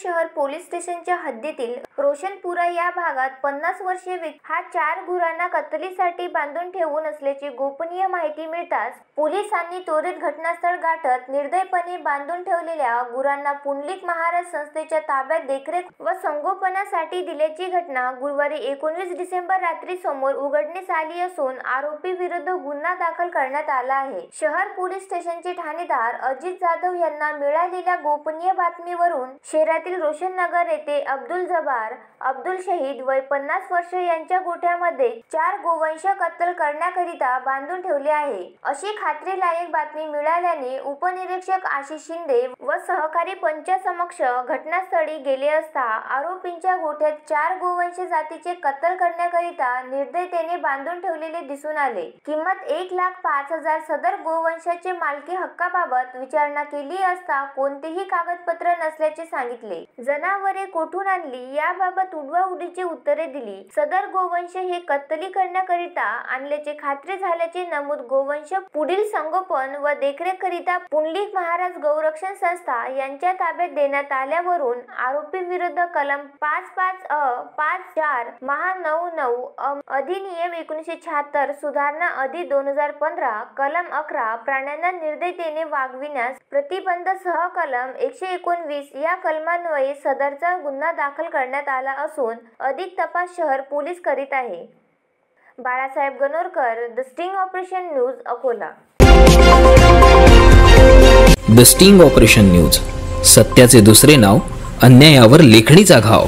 शहर पोलीस स्टेशनच्या हद्दीतील रोशनपुरा या भागात 50 वर्षीय व्यक्ती हा 4 गुरांना कत्तलीसाठी बांधून ठेवून असल्याची गोपनीय माहिती मिळताच पोलिसांनी त्वरित घटनास्थळ गाठत निर्दयपणे बांधून ठेवलेल्या गुरांना पुंडलिक महाराज संस्थेच्या ताब्यात देखरेख व संगोपनासाठी दिल्याची घटना गुरुवारी 19 डिसेंबर रात्री समोर उघडकीस आली असून आरोपी विरुद्ध गुन्हा दाखल करण्यात आला आहे। शहर पोलीस स्टेशनचे ठाणेदार अजित जाधव यांना मिळालेल्या गोपनीय बातमीवरून शहरातील रोशननगर येथे अब्दुल जब्बार अब्दुल शहीद वय 50 वर्ष यांच्या गोठ्यामध्ये 4 गोवंश कत्तल करण्याकरिता बांधून ठेवले आहे अशी खात्रीलायक बातमी मिळाल्याने उपनिरीक्षक आशिष शिंदे व सहकारी पंचासमक्ष घटनास्थळी गेले असता आरोपींच्या गोठ्यात 4 गोवंश जातीचे कत्तल करण्याकरिता निर्दयतेने बांधून ठेवलेले दिसून आले। किंमत 1,05,000 सदर गोवंशाचे मालकी हक्काबाबत विचारणा केली असता कोणतेही कागदपत्र नसल्याचे सांगितले। जनावरे कोठून आणली याबाबत उडवाउडीची उत्तरे दिली। सदर गोवंश हे कत्तली करण्याकरिता आणल्याचे खात्री झाल्याचे नमूद गोवंश पुढील संगोपन व देखरेखकरिता पुंडलिक महाराज गौरक्षण संस्था यांच्या ताब्यात देण्यात आल्यावरून आरोपी विरुद्ध कलम 5.5 अ 5.4 महा 9.9 अधिनियम 1976 सुधारणा अधि 2015 कलम 11 प्राण्यांना निर्दयतेने वागविण्यास प्रतिबंध सह कलम 119 या कलमान्वये सदरचा गुन्हा दाखल करण्यात आला असून अधिक तपास शहर पोलीस करीत आहे। Balasaheb Ganorkar, the sting operation news, Akola. The sting operation news, सत्याचे दुसरे नाव, अन्यायावर लेखणीचा घाव।